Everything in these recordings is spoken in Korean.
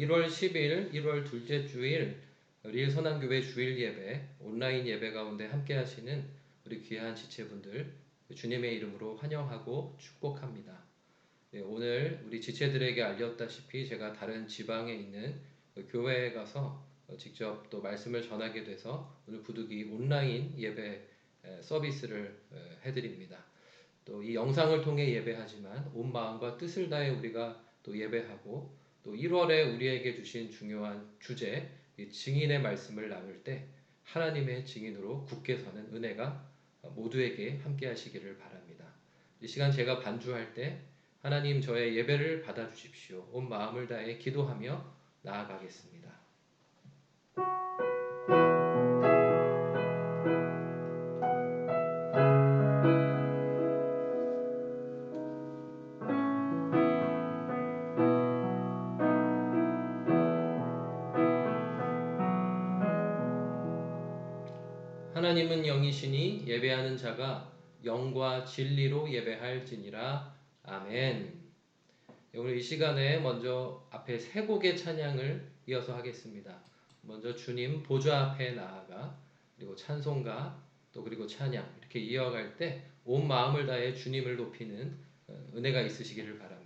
1월 10일, 1월 둘째 주일 리일 선한교회 주일 예배, 온라인 예배 가운데 함께 하시는 우리 귀한 지체분들 주님의 이름으로 환영하고 축복합니다. 오늘 우리 지체들에게 알렸다시피 제가 다른 지방에 있는 교회에 가서 직접 또 말씀을 전하게 돼서 오늘 부득이 온라인 예배 서비스를 해드립니다. 또 이 영상을 통해 예배하지만 온 마음과 뜻을 다해 우리가 또 예배하고 또 1월에 우리에게 주신 중요한 주제 증인의 말씀을 나눌 때 하나님의 증인으로 굳게 서는 은혜가 모두에게 함께 하시기를 바랍니다. 이 시간 제가 반주할 때 하나님 저의 예배를 받아주십시오. 온 마음을 다해 기도하며 나아가겠습니다. 하나님은 영이시니 예배하는 자가 영과 진리로 예배할지니라. 아멘. 오늘 이 시간에 먼저 앞에 세 곡의 찬양을 이어서 하겠습니다. 먼저 주님 보좌 앞에 나아가, 그리고 찬송가, 또 그리고 찬양 이렇게 이어갈 때 온 마음을 다해 주님을 높이는 은혜가 있으시기를 바랍니다.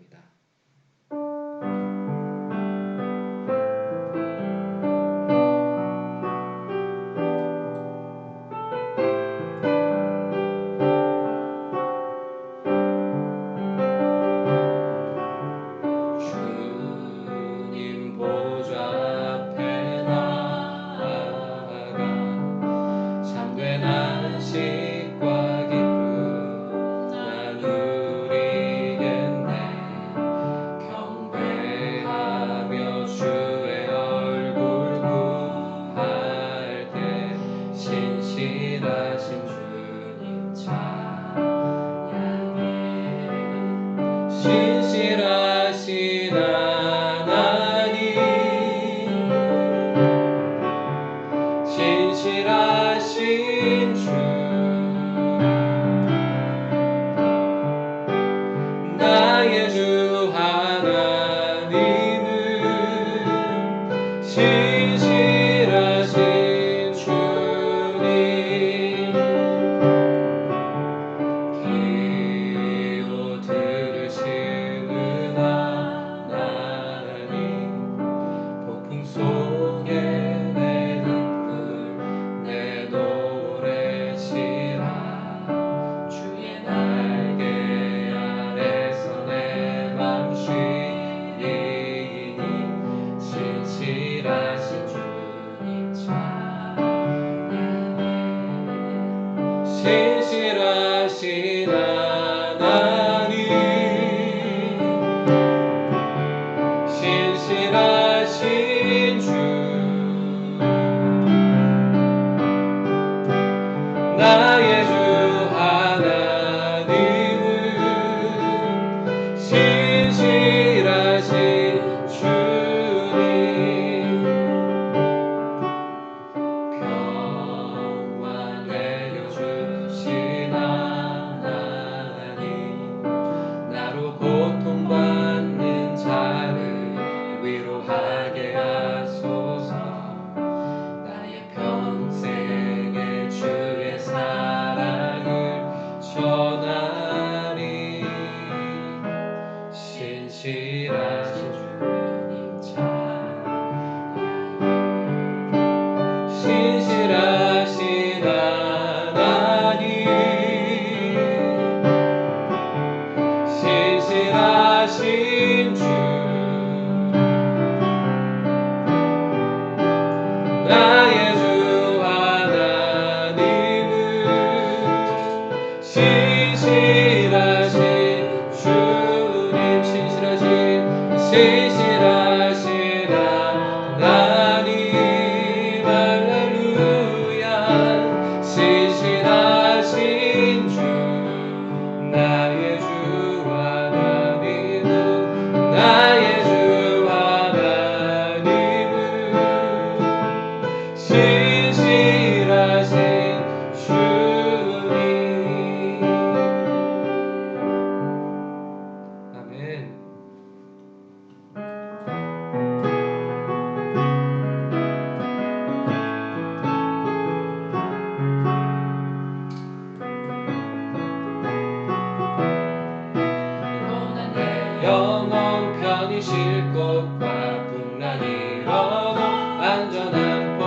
큰 실것과 풍랑이 일어도 안전한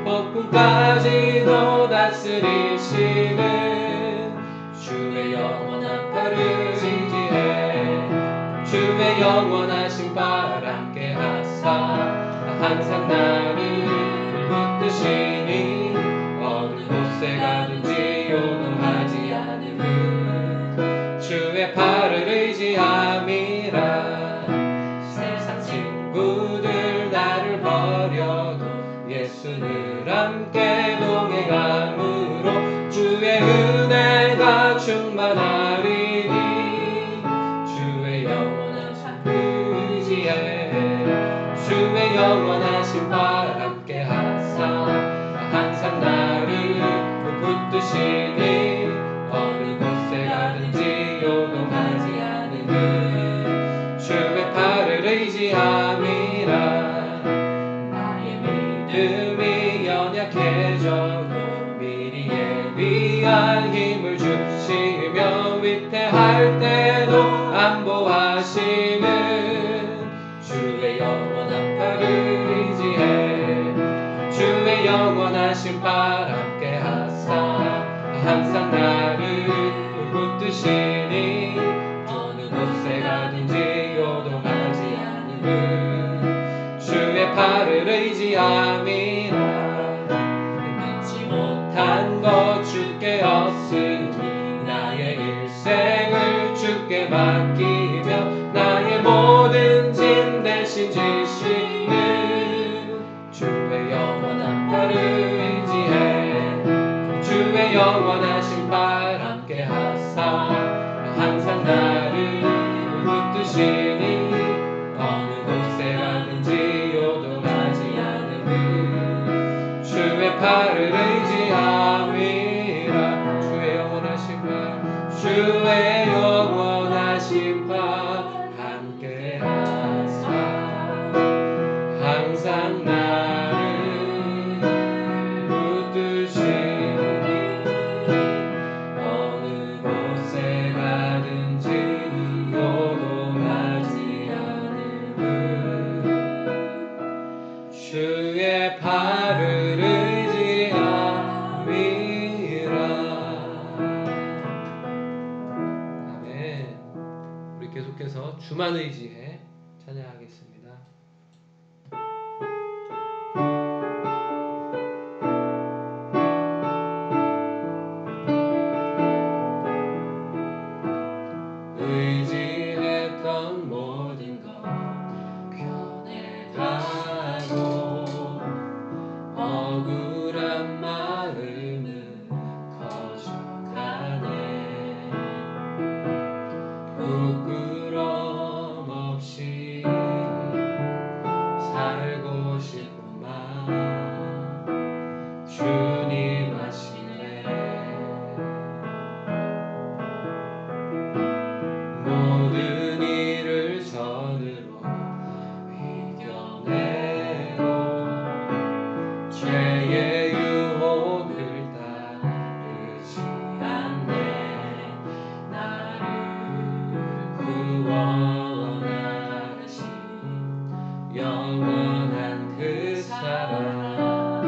폭풍까지도 다스리시는 주의 영원한 팔을 의지해 주의 영원하신 팔 함께 하사 항상 나를 붙드시니 어느 곳에 가든지 요동하지 않음은 주의 팔을 의지함이라 세상 친구들 나를 버려도 예수를 함께 동행함으로 주의 은혜가 충만하리니 주의 영원하신 의지해 주의 영원하신 팔 함께 하사 항상 나를 붙드시니 어느 곳에 가든지 요동하지 않음은 주의 팔을 의지함이라 나의 믿음이 연약해져도 미리 예비한 힘을 주시며 위태할 때도 안보하시는 주의 영원한 팔을 의지해 주의 영원하신 팔 함께 하사 항상 나를 붙드시니 어느 곳에 가든지 요동하지 않음은 주의 팔을 의지함이라 믿지 못한 것 주께 없으니 나의 일생을 주께 맡기며 나의 모든 짐 대신 지시는 주의 영원한 팔을 의지해 주의 영원하신 팔 함께 하사 항상 나를 붙드시니 어느 곳에 가든지 요동하지 않음은 주의 팔을 의지함이라 주의 영원하신 팔 주의 영원하신 팔 함께 하사 항상 나를 붙드시니 어느 곳에 가든지 요동하지 않음은 주의 팔을 의지함이라. 아멘. 우리 계속해서 주만 의지해 찬양하겠습니다. 의지했던 모든 것 변해가고 억울한 마음은 커져가네 부끄럼 없이 살고 싶구만 주님 하시네 모든 일을 선으로 이겨내고 죄의 유혹을 따르지 않네 나를 구원하신 영원한 그 사랑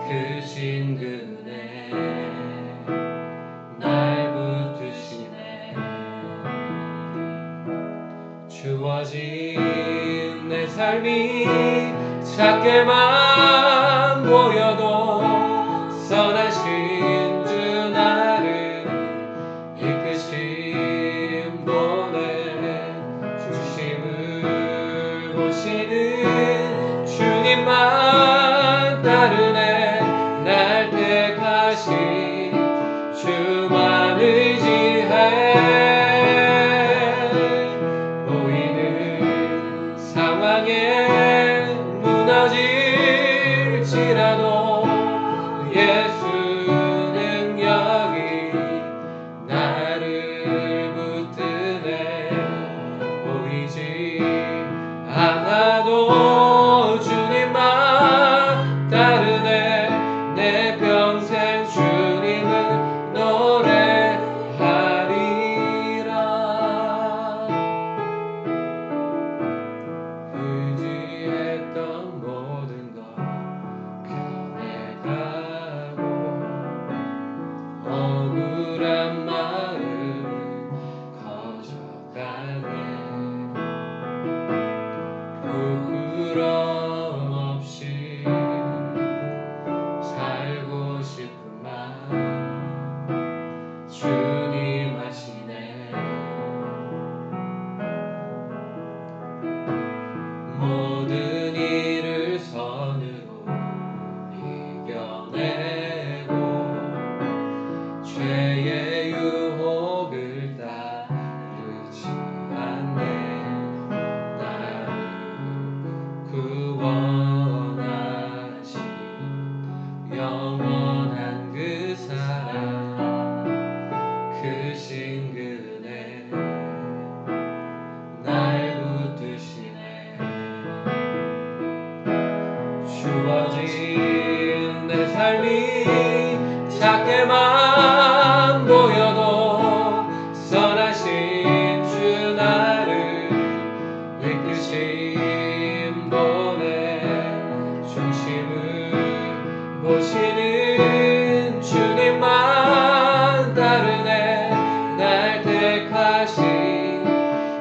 그 신근에 날 붙드시네 주어진 내 삶이 작게만 보여도 선하신 주 나를 이끄심 보내 중심을 보시는 주님만 따르네 날 택하신 주만 의지해 보이는 상황에 무너질 주님 하시네. 모든 일을 선으로 이겨내고 죄의 유혹을 따르지 않네. 나를 구원하신 영원한 그 사랑, 크신 그네 날 붙드시네. 주어진 내 삶이 작게만 보여도 선하신 주 나를 이끄신 분의 중심을 보시는 주님만 따르네. 날 택하신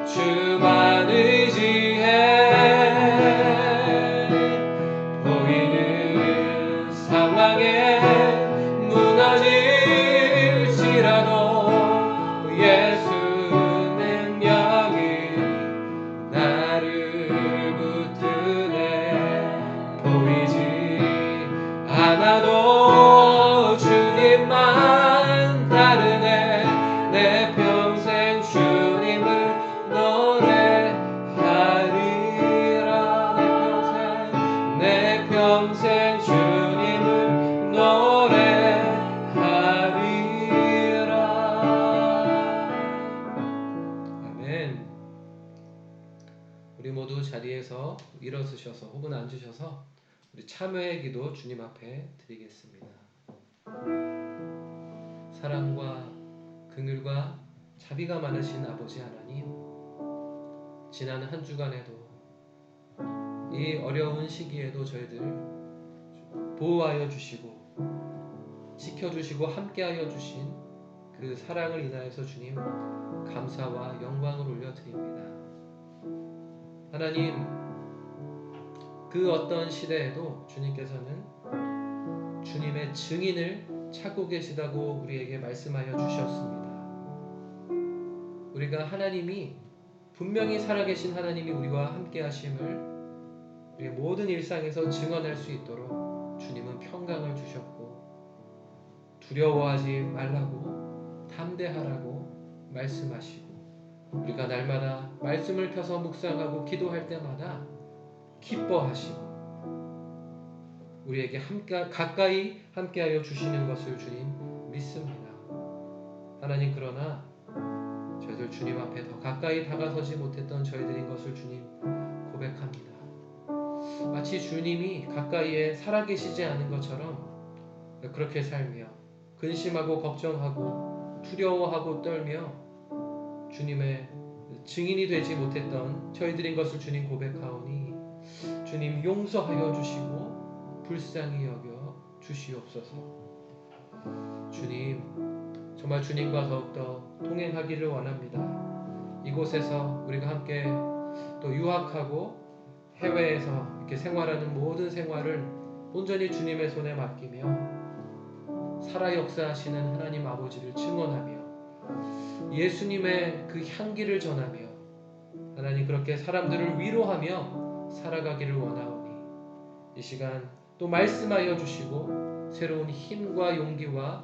주만 의지해. 보이는 상황에 무너질지라도 예수 능력이 나를 붙드네. 보이지 않아도 주님만 따르네. 내 평생 주님을 노래하리라. 내 평생 주님을 노래하리라. 아멘. 우리 모두 자리에서 일어서셔서 혹은 앉으셔서 우리 참회의 기도 주님 앞에 드리겠습니다. 사랑과 긍휼과 자비가 많으신 아버지 하나님, 지난 한 주간에도 이 어려운 시기에도 저희들 보호하여 주시고 지켜주시고 함께하여 주신 그 사랑을 인하여서 주님 감사와 영광을 올려드립니다. 하나님, 그 어떤 시대에도 주님께서는 주님의 증인을 찾고 계시다고 우리에게 말씀하여 주셨습니다. 우리가 하나님이 분명히 살아계신 하나님이 우리와 함께 하심을 우리의 모든 일상에서 증언할 수 있도록 주님은 평강을 주셨고, 두려워하지 말라고 담대하라고 말씀하시고, 우리가 날마다 말씀을 펴서 묵상하고 기도할 때마다 기뻐하시고 우리에게 가까이 함께하여 주시는 것을 주님 믿습니다. 하나님, 그러나 저희들 주님 앞에 더 가까이 다가서지 못했던 저희들인 것을 주님 고백합니다. 마치 주님이 가까이에 살아계시지 않은 것처럼 그렇게 살며 근심하고 걱정하고 두려워하고 떨며 주님의 증인이 되지 못했던 저희들인 것을 주님 고백하오니 주님 용서하여 주시고 불쌍히 여겨 주시옵소서. 주님, 정말 주님과 더욱더 동행하기를 원합니다. 이곳에서 우리가 함께 또 유학하고 해외에서 이렇게 생활하는 모든 생활을 온전히 주님의 손에 맡기며 살아 역사하시는 하나님 아버지를 증언하며 예수님의 그 향기를 전하며 하나님 그렇게 사람들을 위로하며 살아가기를 원하오니 이 시간 또 말씀하여 주시고 새로운 힘과 용기와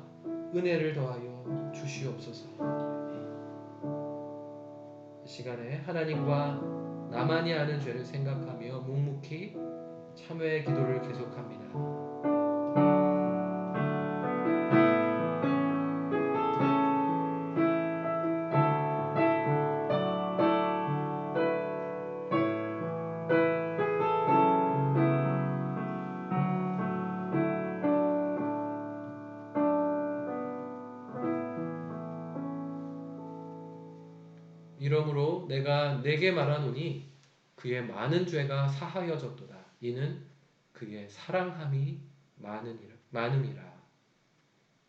은혜를 더하여 주시옵소서. 이 시간에 하나님과 나만이 아는 죄를 생각하며 묵묵히 참회의 기도를 계속합니다. 이러므로 내가 네게 말하노니 그의 많은 죄가 사하여졌도다. 이는 그의 사랑함이 많음이라.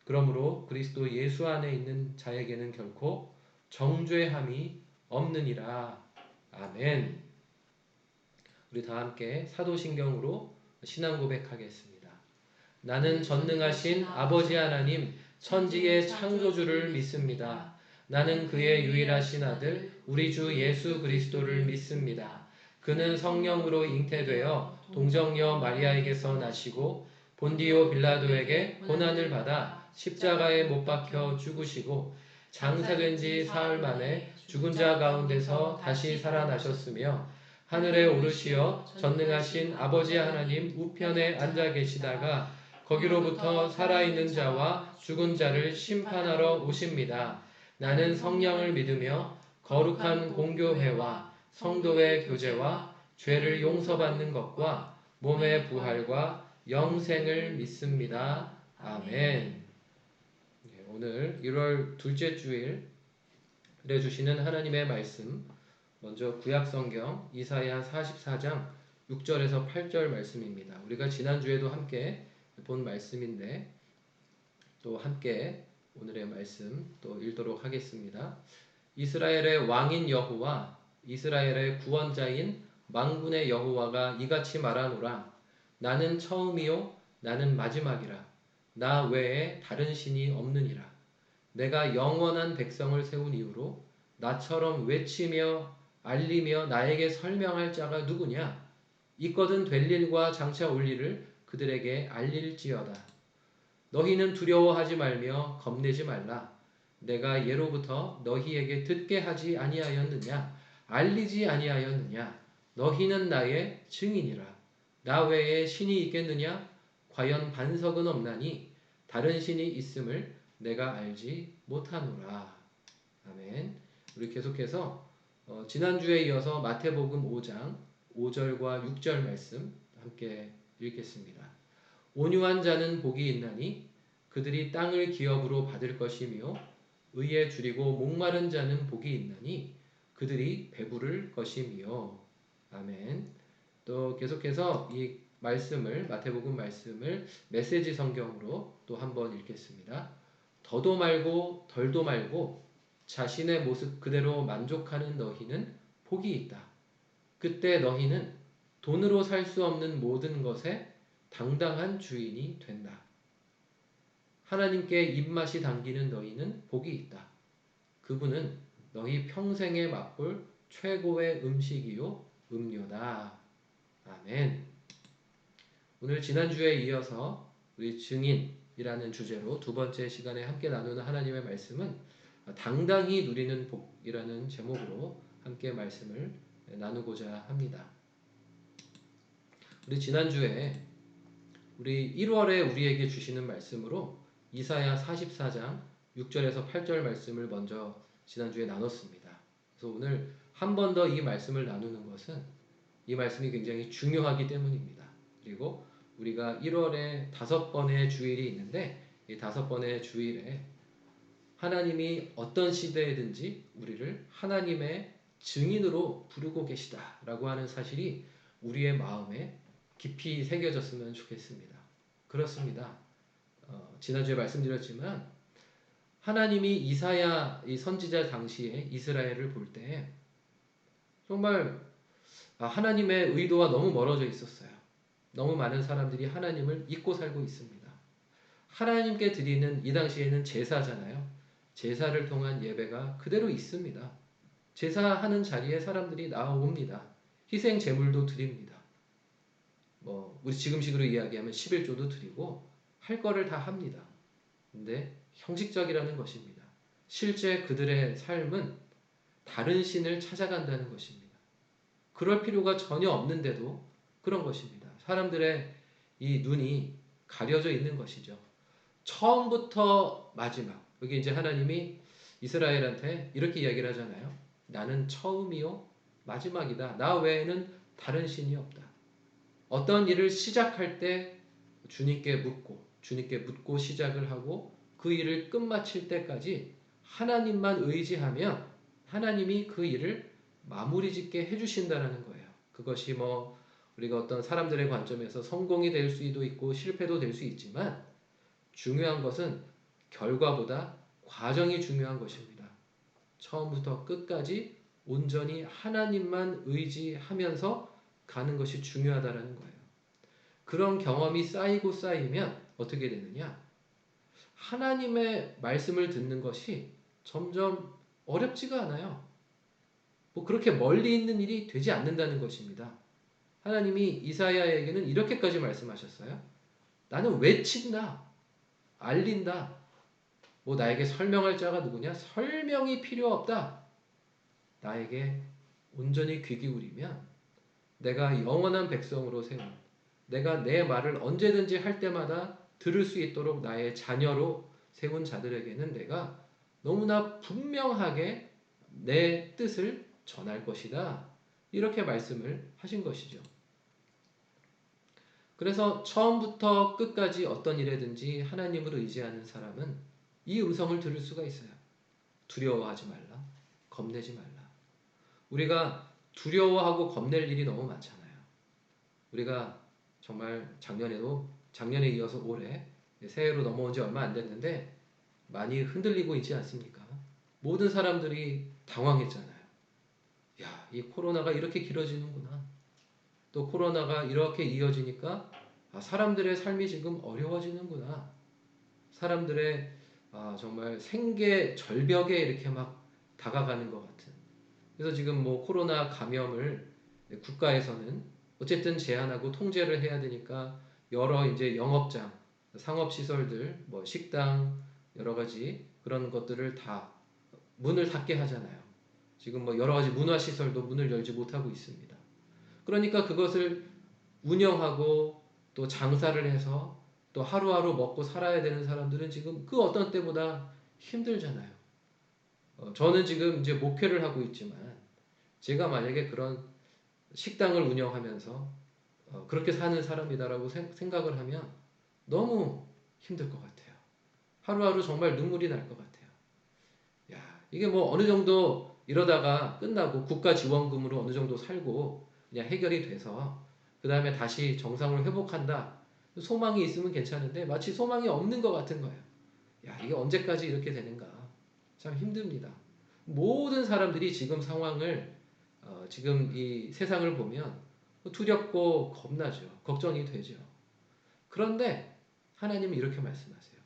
그러므로 그리스도 예수 안에 있는 자에게는 결코 정죄함이 없느니라. 아멘. 우리 다 함께 사도신경으로 신앙 고백하겠습니다. 나는 전능하신 아버지 하나님, 천지의 창조주를 믿습니다. 나는 그의 유일하신 아들 우리 주 예수 그리스도를 믿습니다. 그는 성령으로 잉태되어 동정녀 마리아에게서 나시고 본디오 빌라도에게 고난을 받아 십자가에 못 박혀 죽으시고 장사된 지 사흘 만에 죽은 자 가운데서 다시 살아나셨으며 하늘에 오르시어 전능하신 아버지 하나님 우편에 앉아 계시다가 거기로부터 살아있는 자와 죽은 자를 심판하러 오십니다. 나는 성령을 믿으며 거룩한 공교회와 성도의 교제와 죄를 용서받는 것과 몸의 부활과 영생을 믿습니다. 아멘. 오늘 1월 둘째 주일에 주시는 하나님의 말씀, 먼저 구약성경 이사야 44장 6절에서 8절 말씀입니다. 우리가 지난주에도 함께 본 말씀인데 또 함께 오늘의 말씀 또 읽도록 하겠습니다. 이스라엘의 왕인 여호와, 이스라엘의 구원자인 만군의 여호와가 이같이 말하노라. 나는 처음이요 나는 마지막이라. 나 외에 다른 신이 없느니라. 내가 영원한 백성을 세운 이후로 나처럼 외치며 알리며 나에게 설명할 자가 누구냐? 있거든 될 일과 장차 올 일을 그들에게 알릴지어다. 너희는 두려워하지 말며 겁내지 말라. 내가 예로부터 너희에게 듣게 하지 아니하였느냐? 알리지 아니하였느냐? 너희는 나의 증인이라. 나 외에 신이 있겠느냐? 과연 반석은 없나니 다른 신이 있음을 내가 알지 못하노라. 아멘. 우리 계속해서 지난주에 이어서 마태복음 5장 5절과 6절 말씀 함께 읽겠습니다. 온유한 자는 복이 있나니 그들이 땅을 기업으로 받을 것이며 의에 줄이고 목마른 자는 복이 있나니 그들이 배부를 것이며. 아멘. 또 계속해서 이 말씀을 마태복음 말씀을 메시지 성경으로 또 한번 읽겠습니다. 더도 말고 덜도 말고 자신의 모습 그대로 만족하는 너희는 복이 있다. 그때 너희는 돈으로 살 수 없는 모든 것에 당당한 주인이 된다. 하나님께 입맛이 당기는 너희는 복이 있다. 그분은 너희 평생에 맛볼 최고의 음식이요 음료다. 아멘. 오늘 지난주에 이어서 우리 증인이라는 주제로 두 번째 시간에 함께 나누는 하나님의 말씀은 당당히 누리는 복이라는 제목으로 함께 말씀을 나누고자 합니다. 우리 지난주에 우리 1월에 우리에게 주시는 말씀으로 이사야 44장 6절에서 8절 말씀을 먼저 지난주에 나눴습니다. 그래서 오늘 한 번 더 이 말씀을 나누는 것은 이 말씀이 굉장히 중요하기 때문입니다. 그리고 우리가 1월에 5번의 주일이 있는데 이 5번의 주일에 하나님이 어떤 시대에든지 우리를 하나님의 증인으로 부르고 계시다라고 하는 사실이 우리의 마음에 깊이 새겨졌으면 좋겠습니다. 그렇습니다. 지난주에 말씀드렸지만 하나님이 이사야 이 선지자 당시에 이스라엘을 볼 때 정말 하나님의 의도와 너무 멀어져 있었어요. 너무 많은 사람들이 하나님을 잊고 살고 있습니다. 하나님께 드리는 이 당시에는 제사잖아요. 제사를 통한 예배가 그대로 있습니다. 제사하는 자리에 사람들이 나옵니다. 희생 제물도 드립니다. 우리 지금식으로 이야기하면 11조도 드리고 할 거를 다 합니다. 근데 형식적이라는 것입니다. 실제 그들의 삶은 다른 신을 찾아간다는 것입니다. 그럴 필요가 전혀 없는데도 그런 것입니다. 사람들의 이 눈이 가려져 있는 것이죠. 처음부터 마지막. 여기 이제 하나님이 이스라엘한테 이렇게 이야기를 하잖아요. 나는 처음이요 마지막이다. 나 외에는 다른 신이 없다. 어떤 일을 시작할 때 주님께 묻고 시작을 하고 그 일을 끝마칠 때까지 하나님만 의지하면 하나님이 그 일을 마무리 짓게 해주신다는 거예요. 그것이 우리가 어떤 사람들의 관점에서 성공이 될 수도 있고 실패도 될 수 있지만 중요한 것은 결과보다 과정이 중요한 것입니다. 처음부터 끝까지 온전히 하나님만 의지하면서 가는 것이 중요하다는 거예요. 그런 경험이 쌓이고 쌓이면 어떻게 되느냐? 하나님의 말씀을 듣는 것이 점점 어렵지가 않아요. 뭐 그렇게 멀리 있는 일이 되지 않는다는 것입니다. 하나님이 이사야에게는 이렇게까지 말씀하셨어요. 나는 외친다, 알린다. 뭐 나에게 설명할 자가 누구냐? 설명이 필요 없다. 나에게 온전히 귀 기울이면 내가 영원한 백성으로 세운, 내가 내 말을 언제든지 할 때마다 들을 수 있도록 나의 자녀로 세운 자들에게는 내가 너무나 분명하게 내 뜻을 전할 것이다. 이렇게 말씀을 하신 것이죠. 그래서 처음부터 끝까지 어떤 일에든지 하나님을 의지하는 사람은 이 음성을 들을 수가 있어요. 두려워하지 말라. 겁내지 말라. 우리가 두려워하고 겁낼 일이 너무 많잖아요. 우리가 정말 작년에 이어서 올해 새해로 넘어온 지 얼마 안 됐는데 많이 흔들리고 있지 않습니까? 모든 사람들이 당황했잖아요. 야, 이 코로나가 이렇게 길어지는구나. 또 코로나가 이렇게 이어지니까 사람들의 삶이 지금 어려워지는구나. 사람들의 정말 생계 절벽에 이렇게 막 다가가는 것 같은. 그래서 지금 뭐 코로나 감염을 국가에서는 어쨌든 제한하고 통제를 해야 되니까 여러 이제 영업장, 상업시설들, 뭐 식당, 여러 가지 그런 것들을 다 문을 닫게 하잖아요. 지금 뭐 여러 가지 문화시설도 문을 열지 못하고 있습니다. 그러니까 그것을 운영하고 또 장사를 해서 또 하루하루 먹고 살아야 되는 사람들은 지금 그 어떤 때보다 힘들잖아요. 저는 지금 이제 목회를 하고 있지만 제가 만약에 그런 식당을 운영하면서 그렇게 사는 사람이다라고 생각을 하면 너무 힘들 것 같아요. 하루하루 정말 눈물이 날 것 같아요. 야, 이게 뭐 어느 정도 이러다가 끝나고 국가 지원금으로 어느 정도 살고 그냥 해결이 돼서 그 다음에 다시 정상으로 회복한다. 소망이 있으면 괜찮은데 마치 소망이 없는 것 같은 거예요. 야, 이게 언제까지 이렇게 되는가. 참 힘듭니다. 모든 사람들이 지금 상황을 지금 이 세상을 보면 두렵고 겁나죠. 걱정이 되죠. 그런데 하나님은 이렇게 말씀하세요.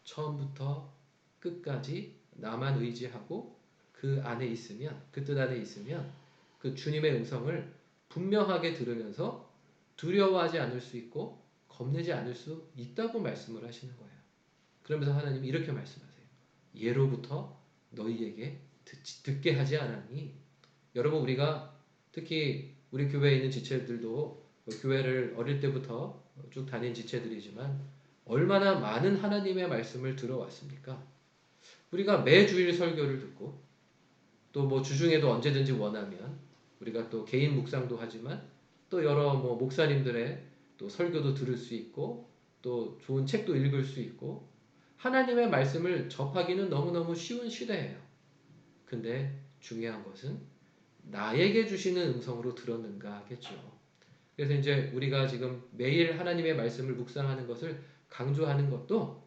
처음부터 끝까지 나만 의지하고 그 안에 있으면, 그 뜻 안에 있으면 그 주님의 음성을 분명하게 들으면서 두려워하지 않을 수 있고 겁내지 않을 수 있다고 말씀을 하시는 거예요. 그러면서 하나님이 이렇게 말씀하세요. 예로부터 너희에게 듣게 하지 않았니? 여러분, 우리가 특히 우리 교회에 있는 지체들도 교회를 어릴 때부터 쭉 다닌 지체들이지만 얼마나 많은 하나님의 말씀을 들어왔습니까? 우리가 매주일 설교를 듣고 또 뭐 주중에도 언제든지 원하면 우리가 또 개인 묵상도 하지만 또 여러 뭐 목사님들의 또 설교도 들을 수 있고 또 좋은 책도 읽을 수 있고 하나님의 말씀을 접하기는 너무너무 쉬운 시대예요. 근데 중요한 것은 나에게 주시는 음성으로 들었는가 하겠죠. 그래서 이제 우리가 지금 매일 하나님의 말씀을 묵상하는 것을 강조하는 것도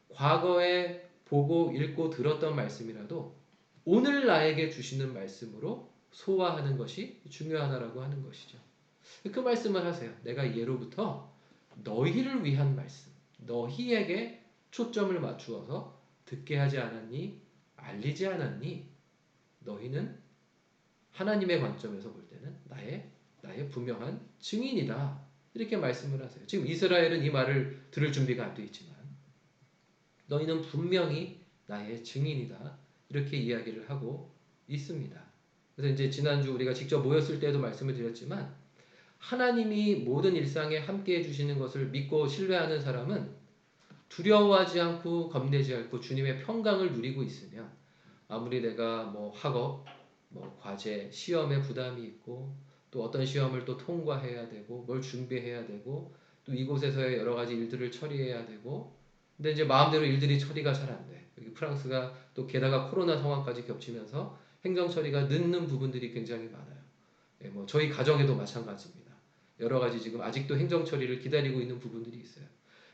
과거에 보고 읽고 들었던 말씀이라도 오늘 나에게 주시는 말씀으로 소화하는 것이 중요하다라고 하는 것이죠. 그 말씀을 하세요. 내가 예로부터 너희를 위한 말씀, 너희에게 초점을 맞추어서 듣게 하지 않았니? 알리지 않았니? 너희는 하나님의 관점에서 볼 때는 나의 분명한 증인이다. 이렇게 말씀을 하세요. 지금 이스라엘은 이 말을 들을 준비가 안 돼 있지만 너희는 분명히 나의 증인이다. 이렇게 이야기를 하고 있습니다. 그래서 이제 지난주 우리가 직접 모였을 때도 말씀을 드렸지만 하나님이 모든 일상에 함께 해주시는 것을 믿고 신뢰하는 사람은 두려워하지 않고 겁내지 않고 주님의 평강을 누리고 있으면 아무리 내가 뭐 학업, 뭐 과제, 시험에 부담이 있고 또 어떤 시험을 또 통과해야 되고 뭘 준비해야 되고 또 이곳에서의 여러 가지 일들을 처리해야 되고 근데 이제 마음대로 일들이 처리가 잘 안 돼. 여기 프랑스가 또 게다가 코로나 상황까지 겹치면서 행정 처리가 늦는 부분들이 굉장히 많아요. 예, 뭐 저희 가정에도 마찬가지입니다. 여러 가지 지금 아직도 행정 처리를 기다리고 있는 부분들이 있어요.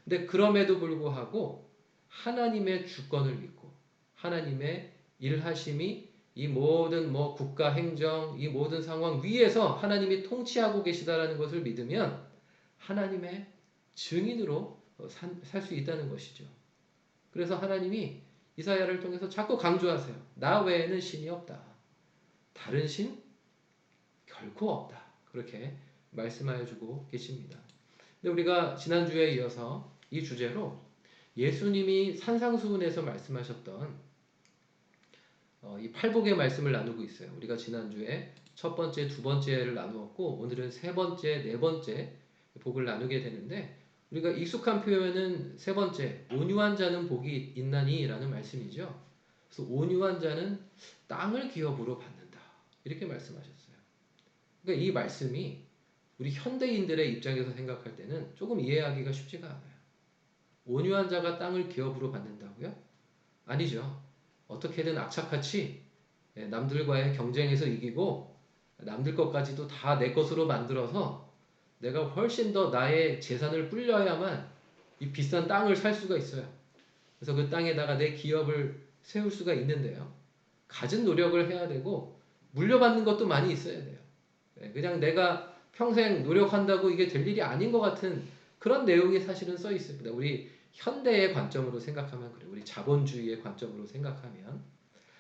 근데 그럼에도 불구하고 하나님의 주권을 믿고 하나님의 일하심이 이 모든 뭐 국가 행정 이 모든 상황 위에서 하나님이 통치하고 계시다라는 것을 믿으면 하나님의 증인으로 살 수 있다는 것이죠. 그래서 하나님이 이사야를 통해서 자꾸 강조하세요. 나 외에는 신이 없다. 다른 신 결코 없다. 그렇게 말씀하여 주고 계십니다. 근데 우리가 지난주에 이어서 이 주제로 예수님이 산상수훈에서 말씀하셨던 이 팔복의 말씀을 나누고 있어요. 우리가 지난주에 첫 번째, 두 번째를 나누었고 오늘은 세 번째, 네 번째 복을 나누게 되는데 우리가 익숙한 표현은 세 번째, 온유한 자는 복이 있나니 라는 말씀이죠. 그래서 온유한 자는 땅을 기업으로 받는다. 이렇게 말씀하셨어요. 그러니까 이 말씀이 우리 현대인들의 입장에서 생각할 때는 조금 이해하기가 쉽지가 않아요. 온유한 자가 땅을 기업으로 받는다고요? 아니죠. 어떻게든 악착같이 남들과의 경쟁에서 이기고 남들 것까지도 다 내 것으로 만들어서 내가 훨씬 더 나의 재산을 불려야만 이 비싼 땅을 살 수가 있어요. 그래서 그 땅에다가 내 기업을 세울 수가 있는데요. 갖은 노력을 해야 되고 물려받는 것도 많이 있어야 돼요. 그냥 내가 평생 노력한다고 이게 될 일이 아닌 것 같은 그런 내용이 사실은 써 있습니다. 우리 현대의 관점으로 생각하면 그래요. 우리 자본주의의 관점으로 생각하면.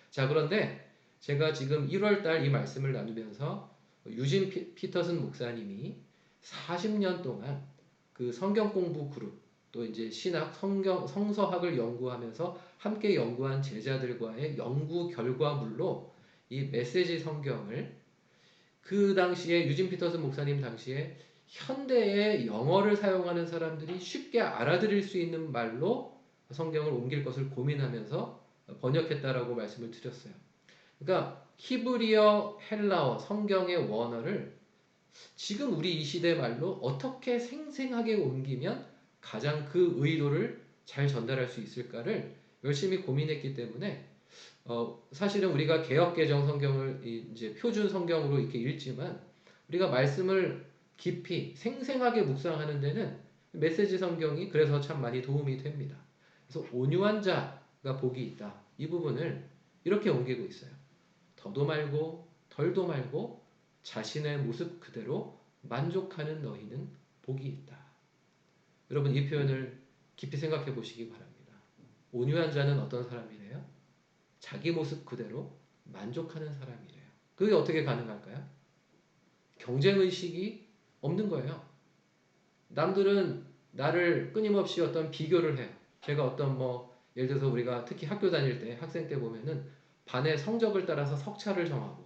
자, 그런데 제가 지금 1월달 이 말씀을 나누면서 유진 피터슨 목사님이 40년 동안 그 성경 공부 그룹 또 이제 신학, 성서학을 연구하면서 함께 연구한 제자들과의 연구 결과물로 이 메시지 성경을 그 당시에 유진 피터슨 목사님 당시에 현대의 영어를 사용하는 사람들이 쉽게 알아들을 수 있는 말로 성경을 옮길 것을 고민하면서 번역했다라고 말씀을 드렸어요. 그러니까 히브리어, 헬라어, 성경의 원어를 지금 우리 이 시대 말로 어떻게 생생하게 옮기면 가장 그 의도를 잘 전달할 수 있을까를 열심히 고민했기 때문에 사실은 우리가 개역개정 성경을 이제 표준 성경으로 이렇게 읽지만 우리가 말씀을 깊이 생생하게 묵상하는 데는 메시지 성경이 그래서 참 많이 도움이 됩니다. 그래서 온유한 자가 복이 있다. 이 부분을 이렇게 옮기고 있어요. 더도 말고 덜도 말고 자신의 모습 그대로 만족하는 너희는 복이 있다. 여러분 이 표현을 깊이 생각해 보시기 바랍니다. 온유한 자는 어떤 사람이래요? 자기 모습 그대로 만족하는 사람이래요. 그게 어떻게 가능할까요? 경쟁의식이 없는 거예요. 남들은 나를 끊임없이 어떤 비교를 해요. 제가 어떤 예를 들어서 우리가 특히 학교 다닐 때 학생 때 보면은 반의 성적을 따라서 석차를 정하고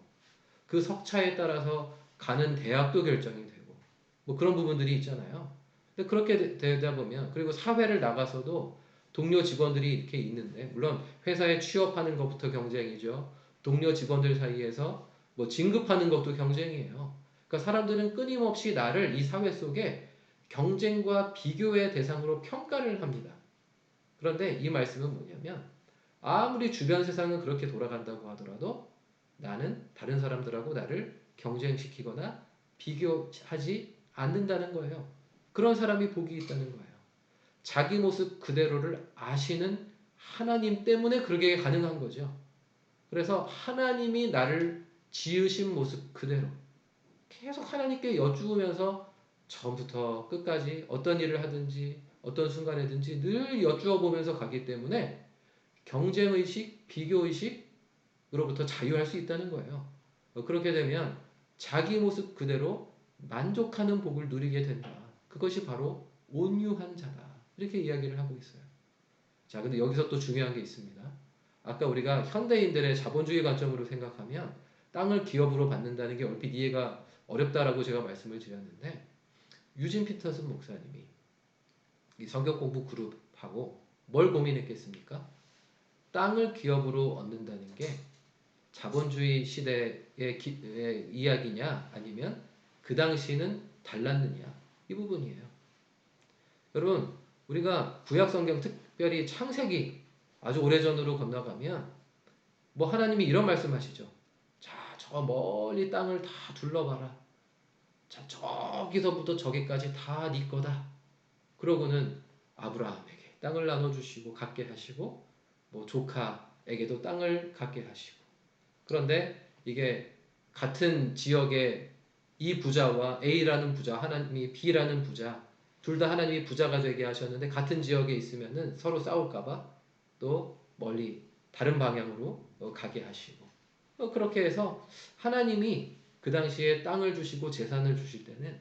그 석차에 따라서 가는 대학도 결정이 되고 그런 부분들이 있잖아요. 근데 그렇게 되다 보면 그리고 사회를 나가서도 동료 직원들이 이렇게 있는데 물론 회사에 취업하는 것부터 경쟁이죠. 동료 직원들 사이에서 진급하는 것도 경쟁이에요. 그러니까 사람들은 끊임없이 나를 이 사회 속에 경쟁과 비교의 대상으로 평가를 합니다. 그런데 이 말씀은 뭐냐면 아무리 주변 세상은 그렇게 돌아간다고 하더라도 나는 다른 사람들하고 나를 경쟁시키거나 비교하지 않는다는 거예요. 그런 사람이 복이 있다는 거예요. 자기 모습 그대로를 아시는 하나님 때문에 그러게 가능한 거죠. 그래서 하나님이 나를 지으신 모습 그대로 계속 하나님께 여쭈으면서 처음부터 끝까지 어떤 일을 하든지 어떤 순간에든지 늘 여쭈어 보면서 가기 때문에 경쟁의식, 비교의식으로부터 자유할 수 있다는 거예요. 그렇게 되면 자기 모습 그대로 만족하는 복을 누리게 된다. 그것이 바로 온유한 자다. 이렇게 이야기를 하고 있어요. 자, 근데 여기서 또 중요한 게 있습니다. 아까 우리가 현대인들의 자본주의 관점으로 생각하면 땅을 기업으로 받는다는 게 얼핏 이해가 어렵다라고 제가 말씀을 드렸는데 유진 피터슨 목사님이 이 성경 공부 그룹하고 뭘 고민했겠습니까? 땅을 기업으로 얻는다는 게 자본주의 시대의 이야기냐 아니면 그 당시는 달랐느냐 이 부분이에요. 여러분 우리가 구약 성경 특별히 창세기 아주 오래전으로 건너가면 하나님이 이런 말씀하시죠. 자, 저 멀리 땅을 다 둘러봐라. 자, 저기서부터 저기까지 다 네 거다. 그러고는 아브라함에게 땅을 나눠주시고 갖게 하시고 조카에게도 땅을 갖게 하시고 그런데 이게 같은 지역의 이 부자와 A라는 부자, 하나님이 B라는 부자 둘 다 하나님이 부자가 되게 하셨는데 같은 지역에 있으면은 서로 싸울까봐 또 멀리 다른 방향으로 가게 하시고 그렇게 해서 하나님이 그 당시에 땅을 주시고 재산을 주실 때는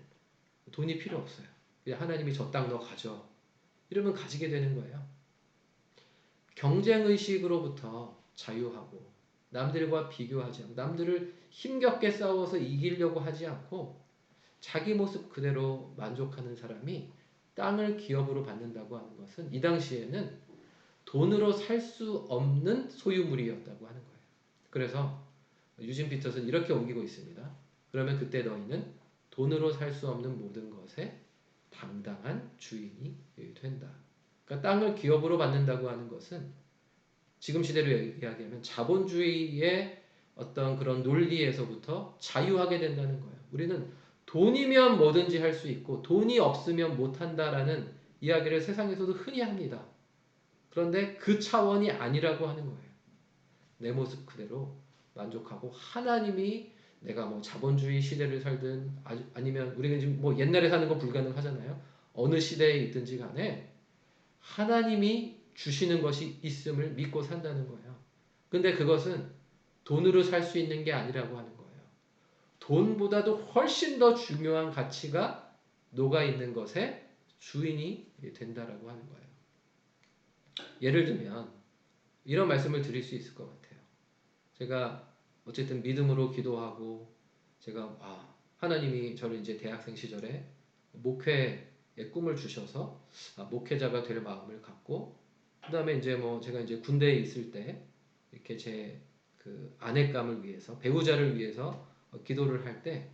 돈이 필요 없어요. 그냥 하나님이 저 땅 너 가져. 이러면 가지게 되는 거예요. 경쟁의식으로부터 자유하고 남들과 비교하지 않고 남들을 힘겹게 싸워서 이기려고 하지 않고 자기 모습 그대로 만족하는 사람이 땅을 기업으로 받는다고 하는 것은 이 당시에는 돈으로 살 수 없는 소유물이었다고 하는 거예요. 그래서 유진 피터슨 이렇게 옮기고 있습니다. 그러면 그때 너희는 돈으로 살 수 없는 모든 것에 당당한 주인이 된다. 그러니까 땅을 기업으로 받는다고 하는 것은 지금 시대로 이야기하면 자본주의의 어떤 그런 논리에서부터 자유하게 된다는 거예요. 우리는 돈이면 뭐든지 할 수 있고 돈이 없으면 못한다라는 이야기를 세상에서도 흔히 합니다. 그런데 그 차원이 아니라고 하는 거예요. 내 모습 그대로 만족하고 하나님이 내가 뭐 자본주의 시대를 살든 아니면 우리가 지금 뭐 옛날에 사는 거 불가능하잖아요. 어느 시대에 있든지 간에 하나님이 주시는 것이 있음을 믿고 산다는 거예요. 근데 그것은 돈으로 살 수 있는 게 아니라고 하는 거예요. 돈보다도 훨씬 더 중요한 가치가 녹아 있는 것에 주인이 된다라고 하는 거예요. 예를 들면 이런 말씀을 드릴 수 있을 것 같아요. 제가 어쨌든 믿음으로 기도하고 제가 하나님이 저를 이제 대학생 시절에 목회의 꿈을 주셔서 목회자가 될 마음을 갖고 그다음에 이제 뭐 제가 이제 군대에 있을 때 이렇게 제 그 아내감을 위해서 배우자를 위해서 기도를 할 때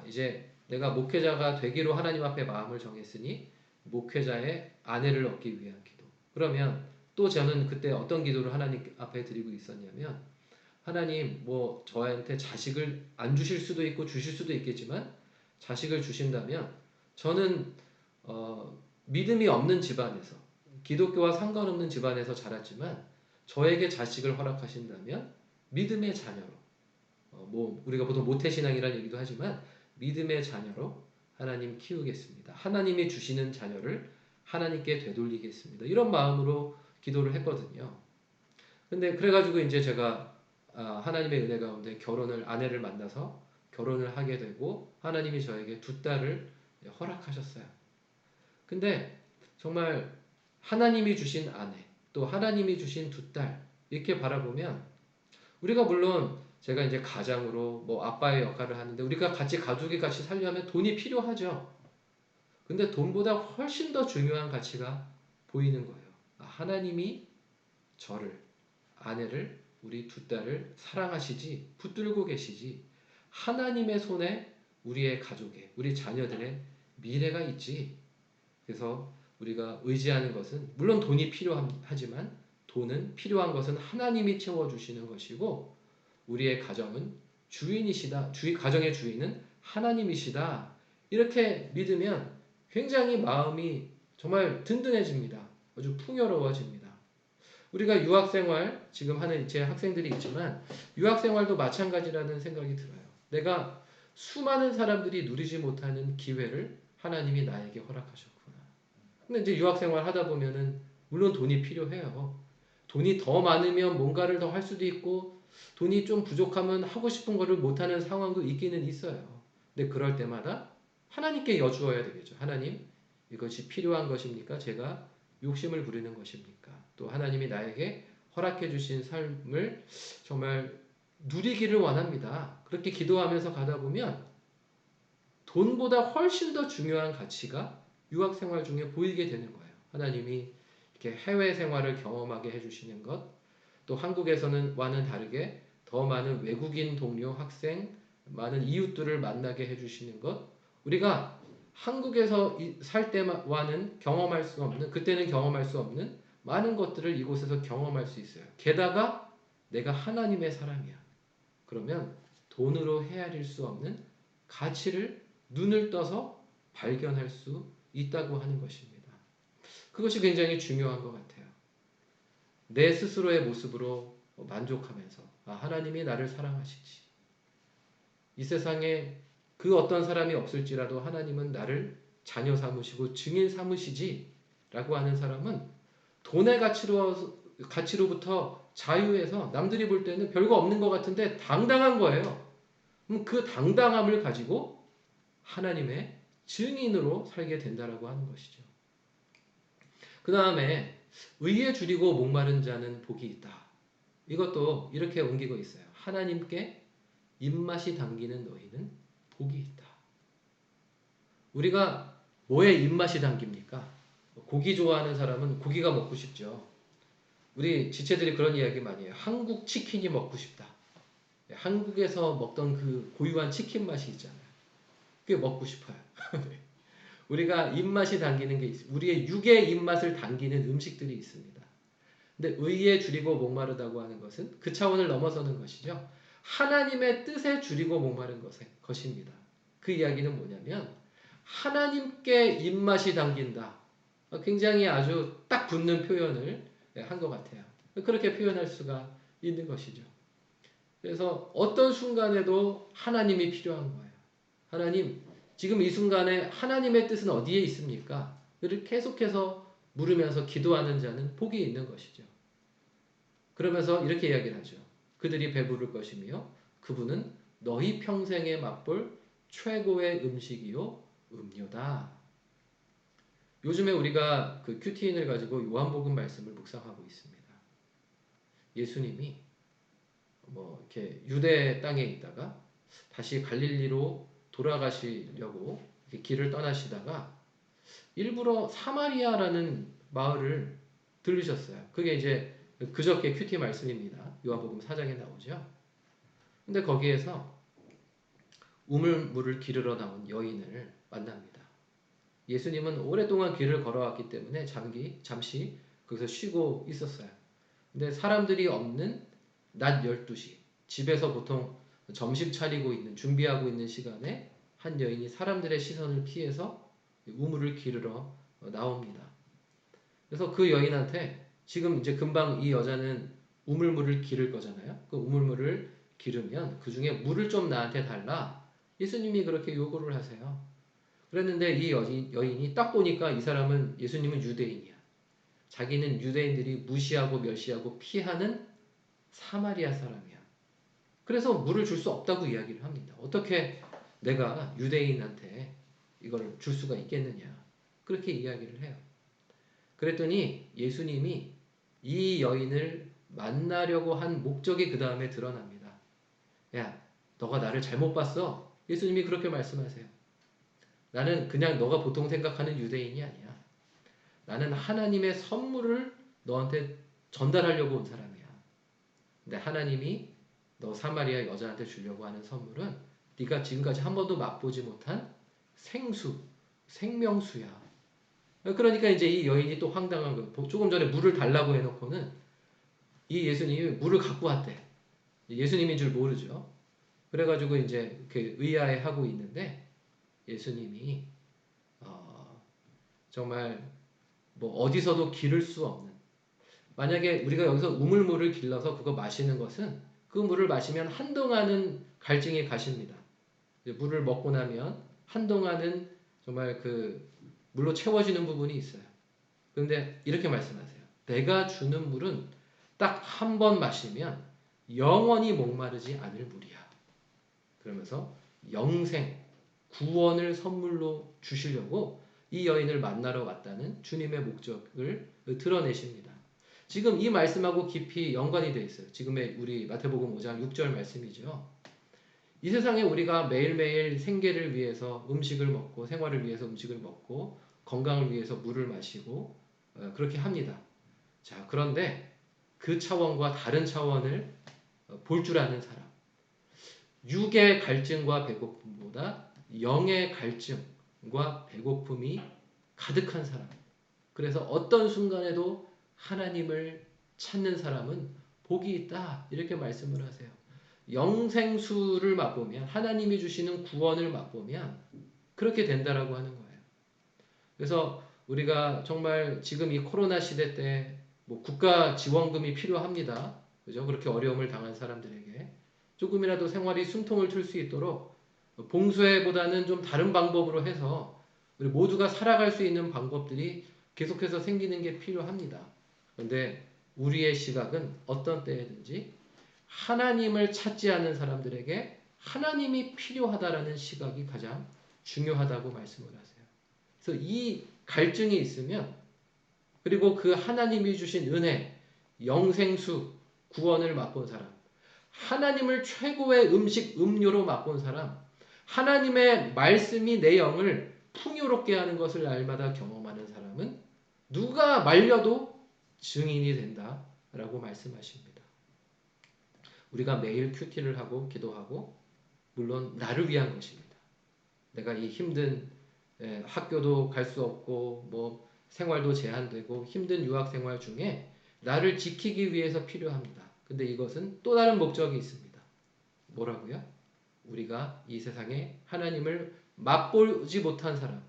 이제 내가 목회자가 되기로 하나님 앞에 마음을 정했으니 목회자의 아내를 얻기 위한 기도. 그러면 또 저는 그때 어떤 기도를 하나님 앞에 드리고 있었냐면 하나님 뭐 저한테 자식을 안 주실 수도 있고 주실 수도 있겠지만 자식을 주신다면 저는 믿음이 없는 집안에서 기독교와 상관없는 집안에서 자랐지만 저에게 자식을 허락하신다면 믿음의 자녀로 뭐 우리가 보통 모태신앙이라는 얘기도 하지만 믿음의 자녀로 하나님 키우겠습니다. 하나님이 주시는 자녀를 하나님께 되돌리겠습니다. 이런 마음으로 기도를 했거든요. 근데 그래가지고 이제 제가 하나님의 은혜 가운데 아내를 만나서 결혼을 하게 되고 하나님이 저에게 두 딸을 허락하셨어요. 근데 정말 하나님이 주신 아내 또 하나님이 주신 두 딸 이렇게 바라보면 우리가 물론 제가 이제 가장으로 뭐 아빠의 역할을 하는데 우리가 가족이 같이 살려면 돈이 필요하죠. 근데 돈보다 훨씬 더 중요한 가치가 보이는 거예요. 하나님이 저를 아내를 우리 두 딸을 사랑하시지 붙들고 계시지 하나님의 손에 우리의 가족의 우리 자녀들의 미래가 있지. 그래서 우리가 의지하는 것은 물론 돈이 필요하지만 돈은 필요한 것은 하나님이 채워주시는 것이고 우리의 가정은 주인이시다. 가정의 주인은 하나님이시다. 이렇게 믿으면 굉장히 마음이 정말 든든해집니다. 아주 풍요로워집니다. 우리가 유학생활 지금 하는 제 학생들이 있지만 유학생활도 마찬가지라는 생각이 들어요. 내가 수많은 사람들이 누리지 못하는 기회를 하나님이 나에게 허락하셨구나. 근데 이제 유학생활 하다 보면은 물론 돈이 필요해요. 돈이 더 많으면 뭔가를 더 할 수도 있고 돈이 좀 부족하면 하고 싶은 거를 못하는 상황도 있기는 있어요. 근데 그럴 때마다 하나님께 여쭈어야 되겠죠. 하나님 이것이 필요한 것입니까? 제가 욕심을 부리는 것입니까? 또 하나님이 나에게 허락해 주신 삶을 정말 누리기를 원합니다. 그렇게 기도하면서 가다 보면 돈보다 훨씬 더 중요한 가치가 유학생활 중에 보이게 되는 거예요. 하나님이 이렇게 해외 생활을 경험하게 해주시는 것, 또 한국에서는 와는 다르게 더 많은 외국인 동료, 학생, 많은 이웃들을 만나게 해주시는 것, 우리가 한국에서 살 때와는 경험할 수 없는, 그때는 경험할 수 없는 많은 것들을 이곳에서 경험할 수 있어요. 게다가 내가 하나님의 사람이야. 그러면 돈으로 헤아릴 수 없는 가치를 눈을 떠서 발견할 수 있다고 하는 것입니다. 그것이 굉장히 중요한 것 같아요. 내 스스로의 모습으로 만족하면서 하나님이 나를 사랑하시지. 이 세상에 그 어떤 사람이 없을지라도 하나님은 나를 자녀 삼으시고 증인 삼으시지 라고 하는 사람은 돈의 가치로 가치로부터 자유해서 남들이 볼 때는 별거 없는 것 같은데 당당한 거예요. 그럼 그 당당함을 가지고 하나님의 증인으로 살게 된다라고 하는 것이죠. 그 다음에 의에 줄이고 목마른 자는 복이 있다. 이것도 이렇게 옮기고 있어요. 하나님께 입맛이 당기는 너희는 복이 있다. 우리가 뭐에 입맛이 당깁니까? 고기 좋아하는 사람은 고기가 먹고 싶죠. 우리 지체들이 그런 이야기 많이 해요. 한국 치킨이 먹고 싶다. 한국에서 먹던 그 고유한 치킨 맛이 있잖아요. 그게 먹고 싶어요. 우리가 입맛이 당기는 게 있어요. 우리의 육의 입맛을 당기는 음식들이 있습니다. 근데 의에 줄이고 목마르다고 하는 것은 그 차원을 넘어서는 것이죠. 하나님의 뜻에 줄이고 목마른 것입니다. 그 이야기는 뭐냐면 하나님께 입맛이 당긴다. 굉장히 아주 딱 붙는 표현을 한 것 같아요. 그렇게 표현할 수가 있는 것이죠. 그래서 어떤 순간에도 하나님이 필요한 거예요. 하나님, 지금 이 순간에 하나님의 뜻은 어디에 있습니까? 그를 계속해서 물으면서 기도하는 자는 복이 있는 것이죠. 그러면서 이렇게 이야기를 하죠. 그들이 배부를 것이며 그분은 너희 평생에 맛볼 최고의 음식이요 음료다. 요즘에 우리가 그 큐티인을 가지고 요한복음 말씀을 묵상하고 있습니다. 예수님이 뭐 이렇게 유대 땅에 있다가 다시 갈릴리로 돌아가시려고 길을 떠나시다가 일부러 사마리아라는 마을을 들르셨어요. 그게 이제 그저께 큐티 말씀입니다. 요한복음 4장에 나오죠. 근데 거기에서 우물물을 기르러 나온 여인을 만납니다. 예수님은 오랫동안 길을 걸어왔기 때문에 잠시 거기서 쉬고 있었어요. 근데 사람들이 없는 낮 12시, 집에서 보통 점심 차리고 있는, 준비하고 있는 시간에 한 여인이 사람들의 시선을 피해서 우물을 기르러 나옵니다. 그래서 그 여인한테 지금 이제 금방 이 여자는 우물물을 기를 거잖아요. 그 우물물을 기르면 그 중에 물을 좀 나한테 달라. 예수님이 그렇게 요구를 하세요. 그랬는데 이 여인이 딱 보니까 이 사람은 예수님은 유대인이야. 자기는 유대인들이 무시하고 멸시하고 피하는 사마리아 사람이야. 그래서 물을 줄 수 없다고 이야기를 합니다. 어떻게 내가 유대인한테 이걸 줄 수가 있겠느냐. 그렇게 이야기를 해요. 그랬더니 예수님이 이 여인을 만나려고 한 목적이 그 다음에 드러납니다. 야, 너가 나를 잘못 봤어. 예수님이 그렇게 말씀하세요. 나는 그냥 너가 보통 생각하는 유대인이 아니야. 나는 하나님의 선물을 너한테 전달하려고 온 사람이야. 근데 하나님이 너 사마리아 여자한테 주려고 하는 선물은 네가 지금까지 한 번도 맛보지 못한 생수, 생명수야. 그러니까 이제 이 여인이 또 황당한 거예요. 조금 전에 물을 달라고 해놓고는 이 예수님이 물을 갖고 왔대. 예수님인 줄 모르죠. 그래가지고 이제 이렇게 의아해하고 있는데 예수님이 정말 뭐 어디서도 기를 수 없는, 만약에 우리가 여기서 우물물을 길러서 그거 마시는 것은 그 물을 마시면 한동안은 갈증이 가십니다. 물을 먹고 나면 한동안은 정말 그 물로 채워지는 부분이 있어요. 그런데 이렇게 말씀하세요. 내가 주는 물은 딱 한 번 마시면 영원히 목마르지 않을 물이야. 그러면서 영생, 구원을 선물로 주시려고 이 여인을 만나러 왔다는 주님의 목적을 드러내십니다. 지금 이 말씀하고 깊이 연관이 되어 있어요. 지금의 우리 마태복음 5장 6절 말씀이죠. 이 세상에 우리가 매일매일 생계를 위해서 음식을 먹고 생활을 위해서 음식을 먹고 건강을 위해서 물을 마시고 그렇게 합니다. 자, 그런데 그 차원과 다른 차원을 볼 줄 아는 사람, 육의 갈증과 배고픔보다 영의 갈증과 배고픔이 가득한 사람, 그래서 어떤 순간에도 하나님을 찾는 사람은 복이 있다, 이렇게 말씀을 하세요. 영생수를 맛보면, 하나님이 주시는 구원을 맛보면 그렇게 된다라고 하는 거예요. 그래서 우리가 정말 지금 이 코로나 시대 때 뭐 국가 지원금이 필요합니다. 그죠? 그렇게 어려움을 당한 사람들에게 조금이라도 생활이 숨통을 틀 수 있도록 봉쇄보다는 좀 다른 방법으로 해서 우리 모두가 살아갈 수 있는 방법들이 계속해서 생기는 게 필요합니다. 그런데 우리의 시각은 어떤 때에든지 하나님을 찾지 않는 사람들에게 하나님이 필요하다라는 시각이 가장 중요하다고 말씀을 하세요. 그래서 이 갈증이 있으면, 그리고 그 하나님이 주신 은혜, 영생수, 구원을 맛본 사람, 하나님을 최고의 음식, 음료로 맛본 사람, 하나님의 말씀이 내 영을 풍요롭게 하는 것을 날마다 경험하는 사람은 누가 말려도 증인이 된다라고 말씀하십니다. 우리가 매일 큐티를 하고 기도하고, 물론 나를 위한 것입니다. 내가 이 힘든 학교도 갈 수 없고 뭐 생활도 제한되고 힘든 유학 생활 중에 나를 지키기 위해서 필요합니다. 근데 이것은 또 다른 목적이 있습니다. 뭐라고요? 우리가 이 세상에 하나님을 맛보지 못한 사람,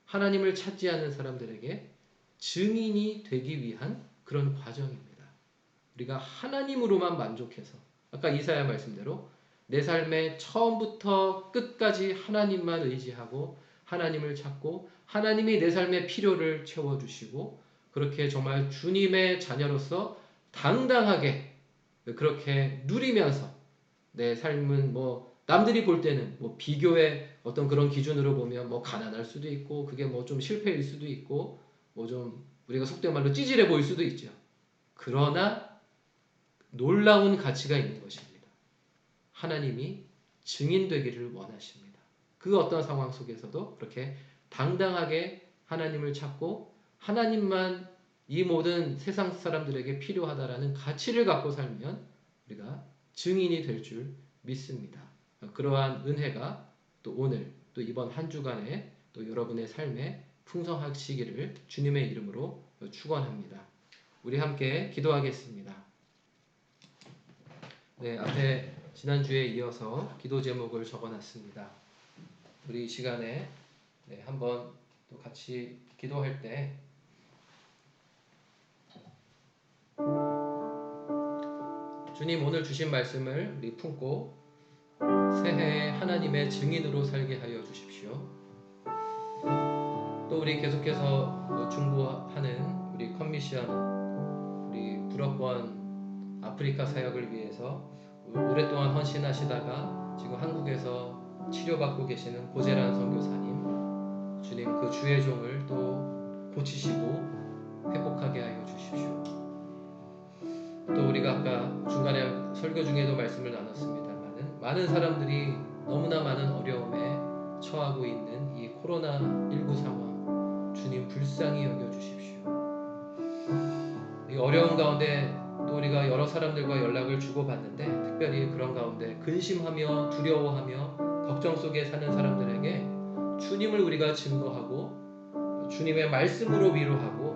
하나님을 찾지 않는 사람들에게 증인이 되기 위한 그런 과정입니다. 우리가 하나님으로만 만족해서, 아까 이사야 말씀대로 내 삶의 처음부터 끝까지 하나님만 의지하고 하나님을 찾고 하나님이 내 삶의 필요를 채워주시고, 그렇게 정말 주님의 자녀로서 당당하게 그렇게 누리면서 내 삶은 뭐 남들이 볼 때는 뭐 비교의 어떤 그런 기준으로 보면 뭐 가난할 수도 있고, 그게 뭐 좀 실패일 수도 있고, 뭐 좀 우리가 속된 말로 찌질해 보일 수도 있죠. 그러나 놀라운 가치가 있는 것입니다. 하나님이 증인되기를 원하십니다. 그 어떤 상황 속에서도 그렇게 당당하게 하나님을 찾고 하나님만 이 모든 세상 사람들에게 필요하다라는 가치를 갖고 살면 우리가 증인이 될 줄 믿습니다. 그러한 은혜가 또 오늘 또 이번 한 주간에 또 여러분의 삶에 풍성하시기를 주님의 이름으로 축원합니다. 우리 함께 기도하겠습니다. 네, 앞에 지난주에 이어서 기도 제목을 적어놨습니다. 우리 이 시간에 한번 또 같이 기도할 때 주님 오늘 주신 말씀을 우리 품고 새해에 하나님의 증인으로 살게 하여 주십시오. 또 우리 계속해서 중보하는 우리 컴미션, 우리 불어권 아프리카 사역을 위해서 오랫동안 헌신하시다가 지금 한국에서 치료받고 계시는 고재란 선교사님, 주님 그 주의 종을 또 고치시고 회복하게 하여 주십시오. 또 우리가 아까 중간에 설교 중에도 말씀을 나눴습니다만은 많은 사람들이 너무나 많은 어려움에 처하고 있는 이 코로나19 상황, 주님 불쌍히 여겨 주십시오. 이 어려운 가운데 또 우리가 여러 사람들과 연락을 주고받는데, 특별히 그런 가운데 근심하며 두려워하며 걱정 속에 사는 사람들에게 주님을 우리가 증거하고 주님의 말씀으로 위로하고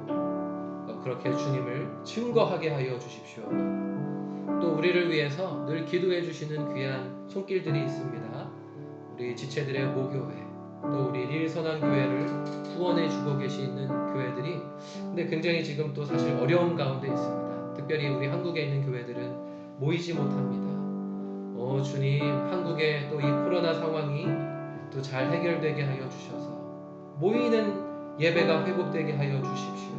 그렇게 주님을 증거하게 하여 주십시오. 또 우리를 위해서 늘 기도해 주시는 귀한 손길들이 있습니다. 우리 지체들의 모교회, 또 우리 릴선한교회를 후원해 주고 계시는 교회들이 근데 굉장히 지금 또 사실 어려움 가운데 있습니다. 특별히 우리 한국에 있는 교회들은 모이지 못합니다. 주님, 한국의 또 이 코로나 상황이 또 잘 해결되게 하여 주셔서 모이는 예배가 회복되게 하여 주십시오.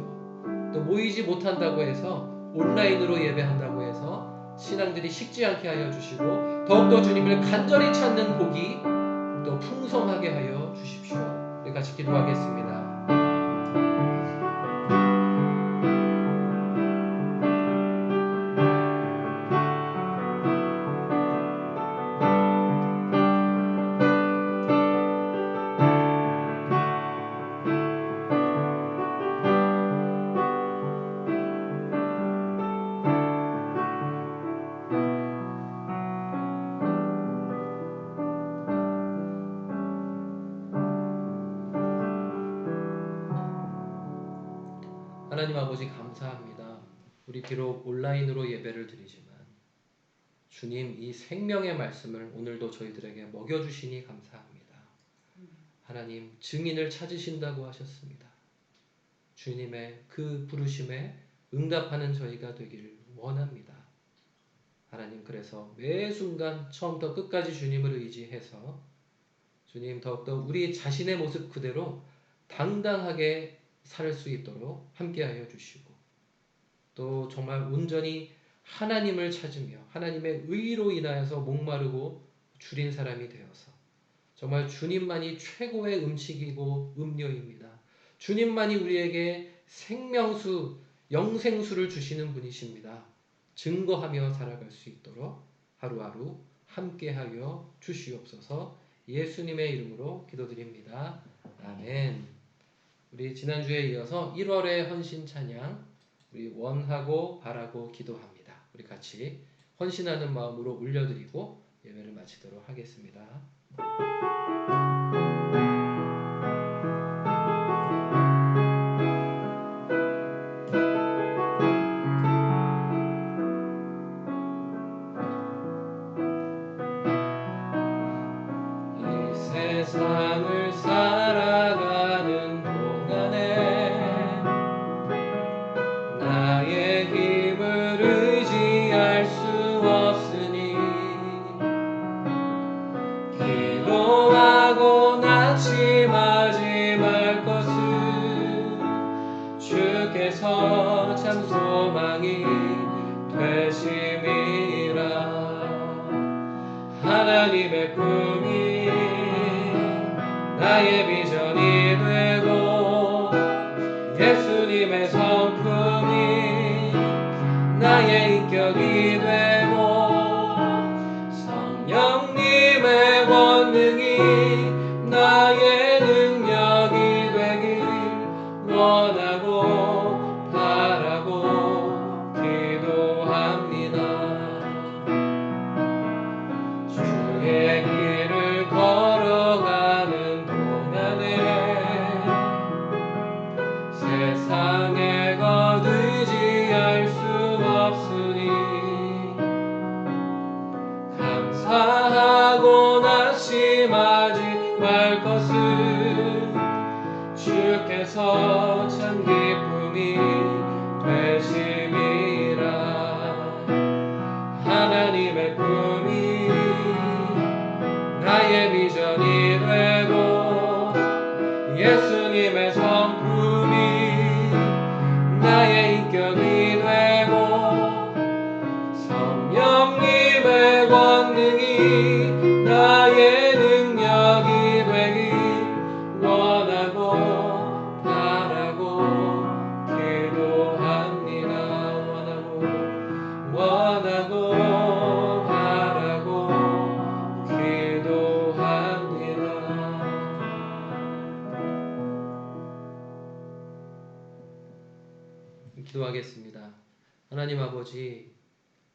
또 모이지 못한다고 해서 온라인으로 예배한다고 해서 신앙들이 식지 않게 하여 주시고, 더욱더 주님을 간절히 찾는 복이 또 풍성하게 하여 주십시오. 우리 같이 기도하겠습니다. 하나님 아버지 감사합니다. 우리 비록 온라인으로 예배를 드리지만 주님 이 생명의 말씀을 오늘도 저희들에게 먹여주시니 감사합니다. 하나님 증인을 찾으신다고 하셨습니다. 주님의 그 부르심에 응답하는 저희가 되기를 원합니다. 하나님, 그래서 매 순간 처음부터 끝까지 주님을 의지해서 주님 더욱더 우리 자신의 모습 그대로 당당하게 살 수 있도록 함께하여 주시고, 또 정말 온전히 하나님을 찾으며 하나님의 의로 인하여서 목마르고 줄인 사람이 되어서 정말 주님만이 최고의 음식이고 음료입니다. 주님만이 우리에게 생명수, 영생수를 주시는 분이십니다. 증거하며 살아갈 수 있도록 하루하루 함께하여 주시옵소서. 예수님의 이름으로 기도드립니다. 아멘. 우리 지난주에 이어서 1월의 헌신 찬양 우리 원하고 바라고 기도합니다. 우리 같이 헌신하는 마음으로 올려드리고 예배를 마치도록 하겠습니다. 이 세상을 살아가는 동안에 나의 힘을 의지할 수 없으니 기도하고 낙심하지 말 것을 주께서 참 소망이 되심이라. 하나님의 꿈이 나의 비전이 되고 예수님의 성품이 나의 인격이 되고 성령님의 권능이 나의 능력이 되길 원하고 바라고 기도합니다. 주의 길을 걸어가는 동안에 세상에 것 의지할 수 없으니 감사하고 낙심하지 말 것을 주께서 참 기쁨이 되심이라. 하나님의 꿈이 나의 비전이 되고 예수님의 성품이 나의 인격이 되고 성령님의 권능이 나의 능력이 되길 원하고 바라고 기도합니다. 원하고 바라고 기도합니다. 기도하겠습니다. 하나님 아버지,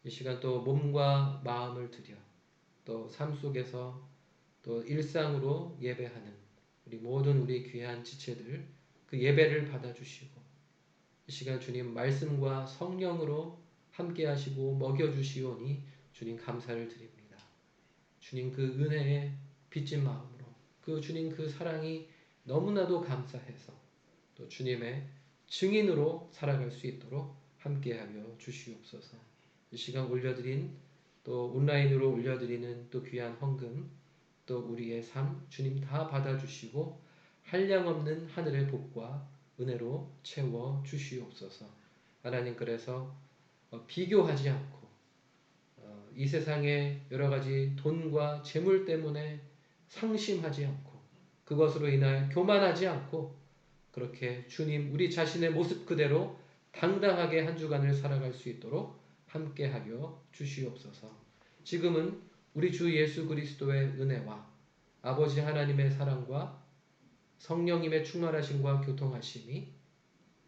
이 시간 또 몸과 마음을 들여 또 삶 속에서 또 일상으로 예배하는 우리 모든 우리 귀한 지체들 그 예배를 받아주시고 이 시간 주님 말씀과 성령으로 함께 하시고 먹여주시오니 주님 감사를 드립니다. 주님 그 은혜에 빚진 마음으로 그 주님 그 사랑이 너무나도 감사해서 또 주님의 증인으로 살아갈 수 있도록 함께하여 주시옵소서. 이 시간 올려드린 또 온라인으로 올려드리는 또 귀한 헌금 또 우리의 삶 주님 다 받아주시고 한량없는 하늘의 복과 은혜로 채워 주시옵소서. 하나님 그래서 비교하지 않고 이 세상의 여러 가지 돈과 재물 때문에 상심하지 않고 그것으로 인하여 교만하지 않고 그렇게 주님 우리 자신의 모습 그대로 당당하게 한 주간을 살아갈 수 있도록 함께하여 주시옵소서. 지금은 우리 주 예수 그리스도의 은혜와 아버지 하나님의 사랑과 성령님의 충만하심과 교통하심이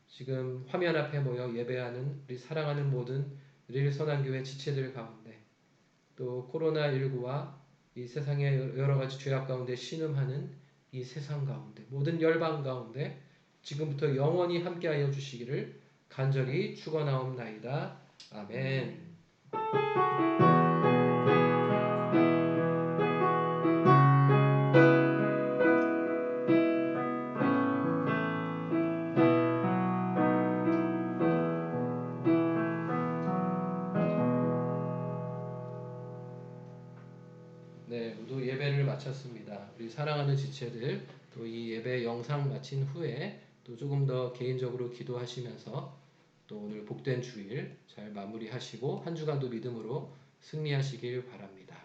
지금 화면 앞에 모여 예배하는 우리 사랑하는 모든 릴선한교회 지체들 가운데 또 코로나19와 이 세상의 여러 가지 죄악 가운데 신음하는 이 세상 가운데 모든 열방 가운데 지금부터 영원히 함께하여 주시기를 간절히 축원하옵나이다. 아멘. 네, 모두 예배를 마쳤습니다. 우리 사랑하는 지체들 또 이 예배 영상 마친 후에 또 조금 더 개인적으로 기도하시면서 또 오늘 복된 주일 잘 마무리하시고 한 주간도 믿음으로 승리하시길 바랍니다.